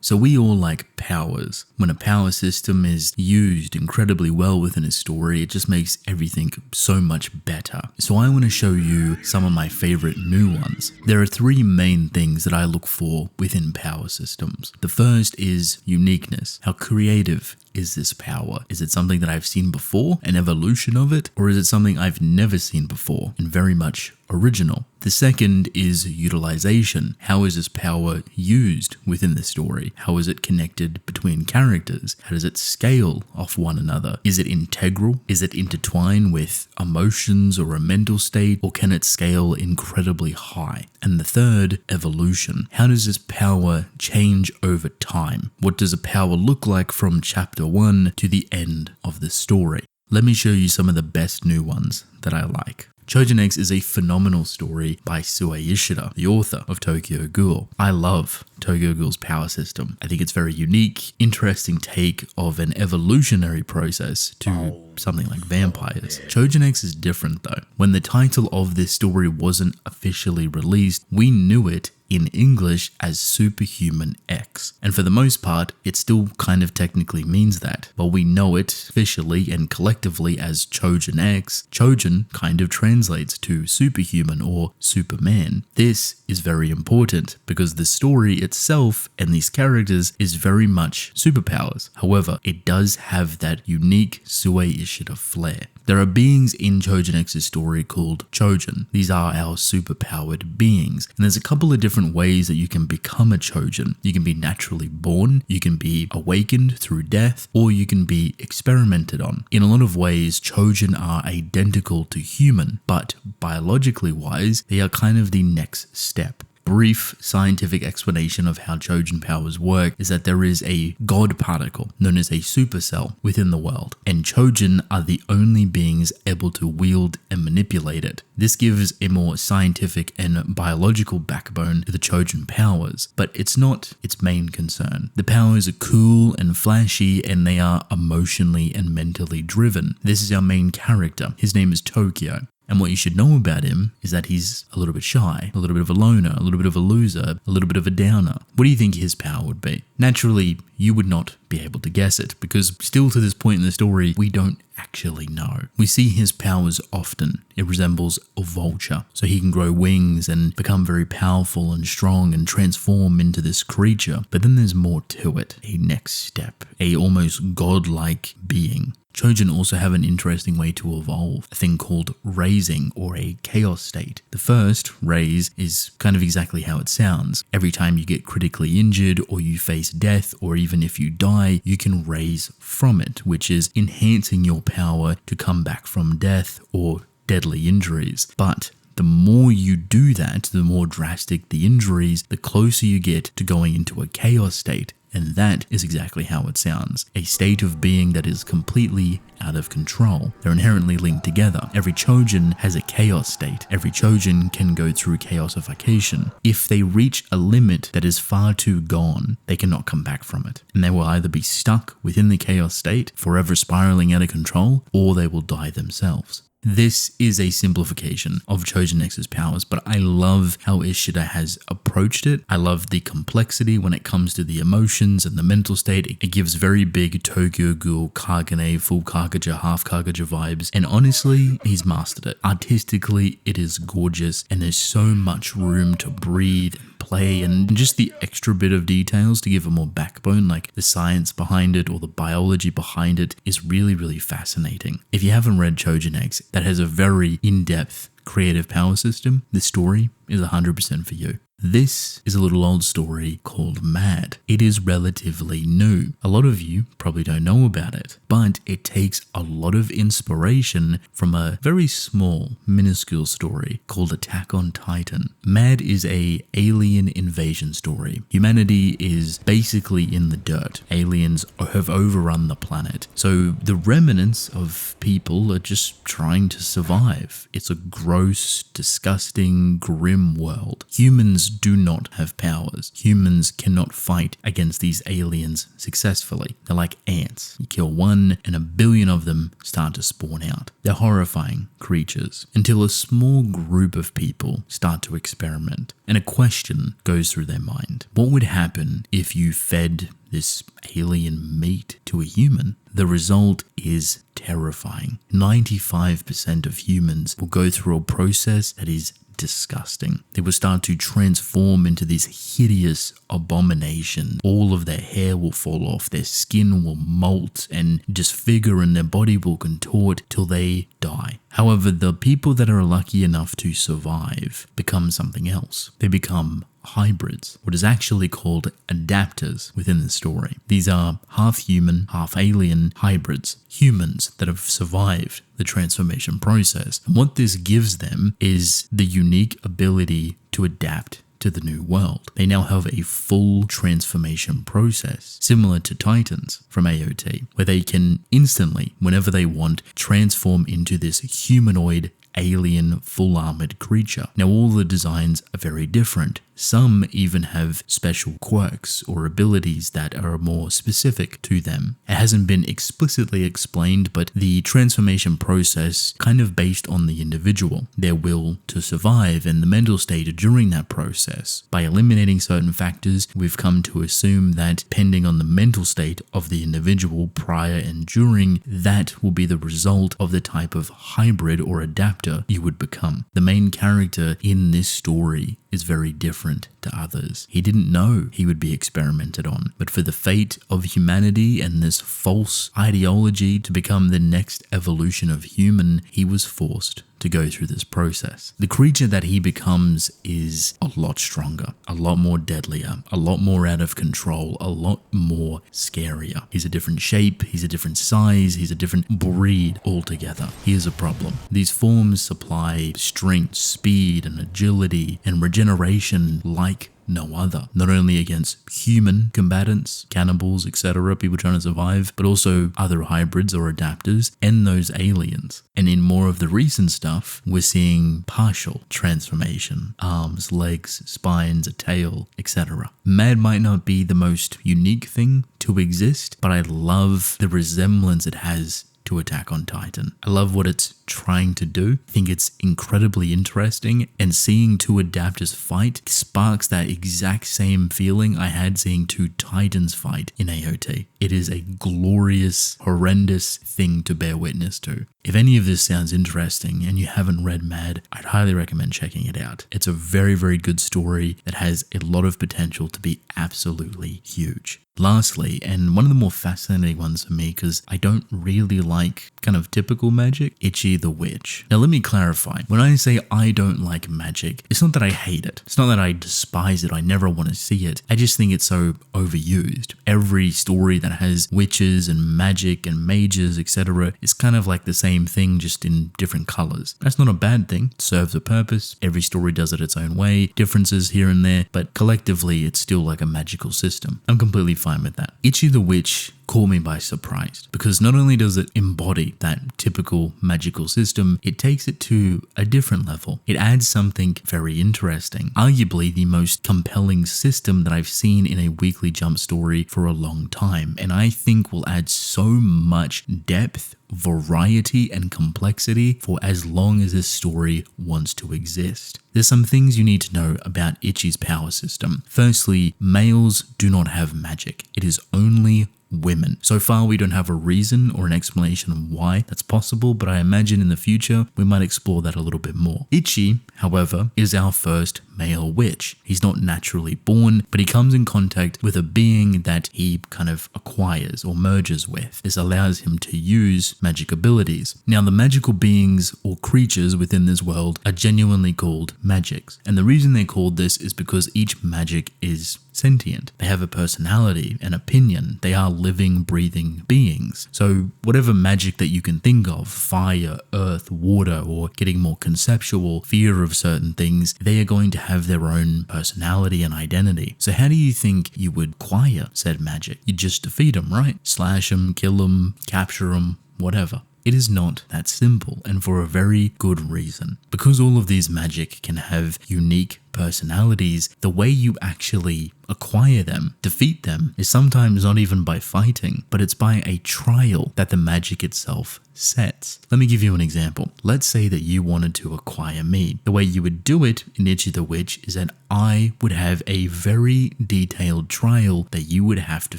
So we all like powers. When a power system is used incredibly well within a story, it just makes everything so much better. So I want to show you some of my favorite new ones. There are three main things that I look for within power systems. The first is uniqueness. How creative is this power? Is it something that I've seen before, an evolution of it, or is it something I've never seen before and very much original? The second is utilization. How is this power used within the story? How is it connected between characters? How does it scale off one another? Is it integral? Is it intertwined with emotions or a mental state, or can it scale incredibly high? And the third, evolution. How does this power change over time? What does a power look like from chapter 1 to the end of the story? Let me show you some of the best new ones that I like. Chojin X is a phenomenal story by Sue Ishida, the author of Tokyo Ghoul. I love Tokyo Ghoul's power system. I think it's very unique, interesting take of an evolutionary process to something like vampires. Chojin X is different though. When the title of this story wasn't officially released, we knew it in English as Superhuman X. And for the most part, it still kind of technically means that, but we know it officially and collectively as Chojin X. Chojin kind of translates to superhuman or Superman. This is very important because the story itself and these characters is very much superpowers. However, it does have that unique Sue Ishida flair. There are beings in Chojin X's story called Chojin. These are our superpowered beings. And there's a couple of different ways that you can become a Chojin. You can be naturally born, you can be awakened through death, or you can be experimented on. In a lot of ways, Chojin are identical to human, but biologically wise, they are kind of the next step. Brief scientific explanation of how Chojin powers work is that there is a god particle known as a supercell within the world, and Chojin are the only beings able to wield and manipulate it. This gives a more scientific and biological backbone to the Chojin powers, but it's not its main concern. The powers are cool and flashy, and they are emotionally and mentally driven. This is our main character. His name is Tokyo. And what you should know about him is that he's a little bit shy, a little bit of a loner, a little bit of a loser, a little bit of a downer. What do you think his power would be? Naturally, you would not be able to guess it because still to this point in the story, we don't actually know. We see his powers often. It resembles a vulture. So he can grow wings and become very powerful and strong and transform into this creature. But then there's more to it. A next step, a almost godlike being. Chojin also have an interesting way to evolve, a thing called raising or a chaos state. The first, raise, is kind of exactly how it sounds. Every time you get critically injured or you face death or even if you die, you can raise from it, which is enhancing your power to come back from death or deadly injuries. But the more you do that, the more drastic the injuries, the closer you get to going into a chaos state. And that is exactly how it sounds. A state of being that is completely out of control. They're inherently linked together. Every Chojin has a chaos state. Every Chojin can go through chaosification. If they reach a limit that is far too gone, they cannot come back from it. And they will either be stuck within the chaos state, forever spiraling out of control, or they will die themselves. This is a simplification of Chojin X's powers, but I love how Ishida has approached it. I love the complexity when it comes to the emotions and the mental state. It gives very big Tokyo Ghoul, Kagane, full Kagaja, half Kagaja vibes, and honestly, he's mastered it. Artistically, it is gorgeous, and there's so much room to breathe and play, and just the extra bit of details to give it more backbone, like the science behind it or the biology behind it, is really, really fascinating. If you haven't read Chojin X, that has a very in-depth creative power system, this story is 100% for you. This is a little old story called Mad. It is relatively new. A lot of you probably don't know about it, but it takes a lot of inspiration from a very small, minuscule story called Attack on Titan. Mad is a alien invasion story. Humanity is basically in the dirt. Aliens have overrun the planet. So the remnants of people are just trying to survive. It's a gross, disgusting, grim world. Humans do not have powers. Humans cannot fight against these aliens successfully. They're like ants. You kill one and a billion of them start to spawn out. They're horrifying creatures until a small group of people start to experiment and a question goes through their mind. What would happen if you fed this alien meat to a human? The result is terrifying. 95% of humans will go through a process that is disgusting. They will start to transform into this hideous abomination. All of their hair will fall off, their skin will molt and disfigure, and their body will contort till they die. However, the people that are lucky enough to survive become something else. They become hybrids, what is actually called adapters within the story. These are half human, half alien hybrids, humans that have survived the transformation process. And what this gives them is the unique ability to adapt to the new world. They now have a full transformation process, similar to Titans from AOT, where they can instantly, whenever they want, transform into this humanoid alien full armored creature. Now all the designs are very different. Some even have special quirks or abilities that are more specific to them. It hasn't been explicitly explained, but the transformation process kind of based on the individual, their will to survive and the mental state during that process. By eliminating certain factors, we've come to assume that depending on the mental state of the individual prior and during, that will be the result of the type of hybrid or adapter you would become. The main character in this story is very different to others. He didn't know he would be experimented on, but for the fate of humanity and this false ideology to become the next evolution of human, he was forced to go through this process. The creature that he becomes is a lot stronger, a lot more deadlier, a lot more out of control, a lot more scarier. He's a different shape, he's a different size, he's a different breed altogether. Here's a problem. These forms supply strength, speed, and agility and regeneration like no other, not only against human combatants, cannibals, etc., people trying to survive, but also other hybrids or adapters and those aliens. And in more of the recent stuff, we're seeing partial transformation, arms, legs, spines, a tail, etc. Mad might not be the most unique thing to exist, but I love the resemblance it has to Attack on Titan. I love what it's trying to do. I think it's incredibly interesting, and seeing two adapters fight sparks that exact same feeling I had seeing two Titans fight in AOT. It is a glorious, horrendous thing to bear witness to. If any of this sounds interesting and you haven't read Mad, I'd highly recommend checking it out. It's a very, very good story that has a lot of potential to be absolutely huge. Lastly, and one of the more fascinating ones for me because I don't really like kind of typical magic, Itchy the Witch. Now let me clarify, when I say I don't like magic, it's not that I hate it. It's not that I despise it, I never want to see it. I just think it's so overused. Every story that has witches and magic and mages, etc. is kind of like the same thing, just in different colors. That's not a bad thing. It serves a purpose. Every story does it its own way, differences here and there, but collectively it's still like a magical system. I'm completely fine with that. Itchy the Witch caught me by surprise because not only does it embody that typical magical system, it takes it to a different level. It adds something very interesting, arguably the most compelling system that I've seen in a Weekly Jump story for a long time, and I think will add so much depth, variety, and complexity for as long as this story wants to exist. There's some things you need to know about Itchy's power system. Firstly, males do not have magic. It is only women. So far, we don't have a reason or an explanation of why that's possible, but I imagine in the future, we might explore that a little bit more. Itchy, however, is our first male witch. He's not naturally born, but he comes in contact with a being that he kind of acquires or merges with. This allows him to use magic abilities. Now, the magical beings or creatures within this world are genuinely called magics. And the reason they're called this is because each magic is sentient. They have a personality, an opinion. They are living, breathing beings. So whatever magic that you can think of, fire, earth, water, or getting more conceptual, fear of certain things, they are going to have their own personality and identity. So how do you think you would acquire said magic? You just defeat them, right? Slash them, kill them, capture them, whatever. It is not that simple, and for a very good reason. Because all of these magic can have unique personalities, the way you actually acquire them, defeat them, is sometimes not even by fighting, but it's by a trial that the magic itself sets. Let me give you an example. Let's say that you wanted to acquire me. The way you would do it in Itchy the Witch is that I would have a very detailed trial that you would have to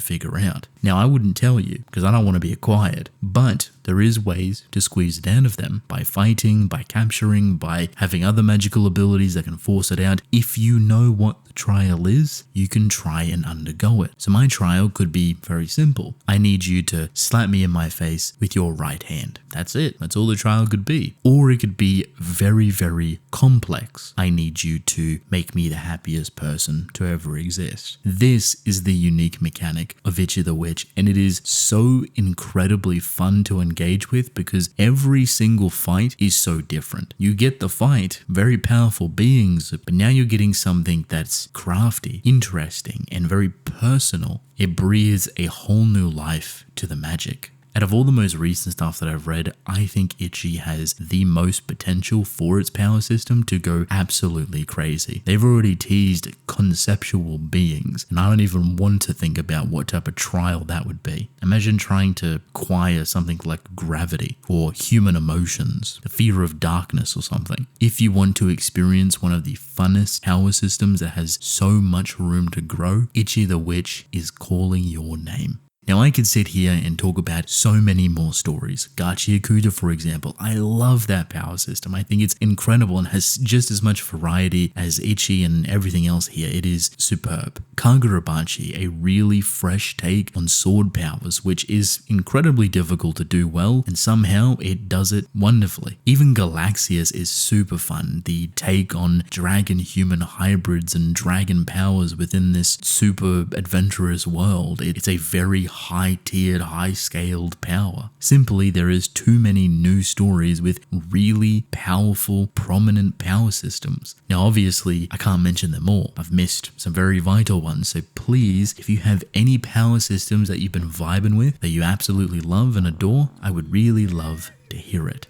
figure out. Now, I wouldn't tell you because I don't want to be acquired, but there is ways to squeeze it out of them by fighting, by capturing, by having other magical abilities that can force it out. If you know what the trial is, you can try and undergo it. So my trial could be very simple. I need you to slap me in my face with your right hand. That's it. That's all the trial could be. Or it could be very, very complex. I need you to make me the happiest person to ever exist. This is the unique mechanic of Itchy the Witch, and it is so incredibly fun to engage with because every single fight is so different. You get the fight, very powerful beings, but now you're getting something that's crafty, interesting, and very personal. It breathes a whole new life to the magic. Out of all the most recent stuff that I've read, I think Itchy has the most potential for its power system to go absolutely crazy. They've already teased conceptual beings, and I don't even want to think about what type of trial that would be. Imagine trying to acquire something like gravity, or human emotions, the fear of darkness or something. If you want to experience one of the funnest power systems that has so much room to grow, Itchy the Witch is calling your name. Now, I could sit here and talk about so many more stories. Gachi Akuta, for example, I love that power system. I think it's incredible and has just as much variety as Itchy and everything else here. It is superb. Kagurabachi, a really fresh take on sword powers, which is incredibly difficult to do well, and somehow it does it wonderfully. Even Galaxias is super fun. The take on dragon-human hybrids and dragon powers within this super adventurous world. It's a very high-tiered, high-scaled power. Simply, there is too many new stories with really powerful, prominent power systems. Now, obviously, I can't mention them all. I've missed some very vital ones, so please, if you have any power systems that you've been vibing with, that you absolutely love and adore, I would really love to hear it.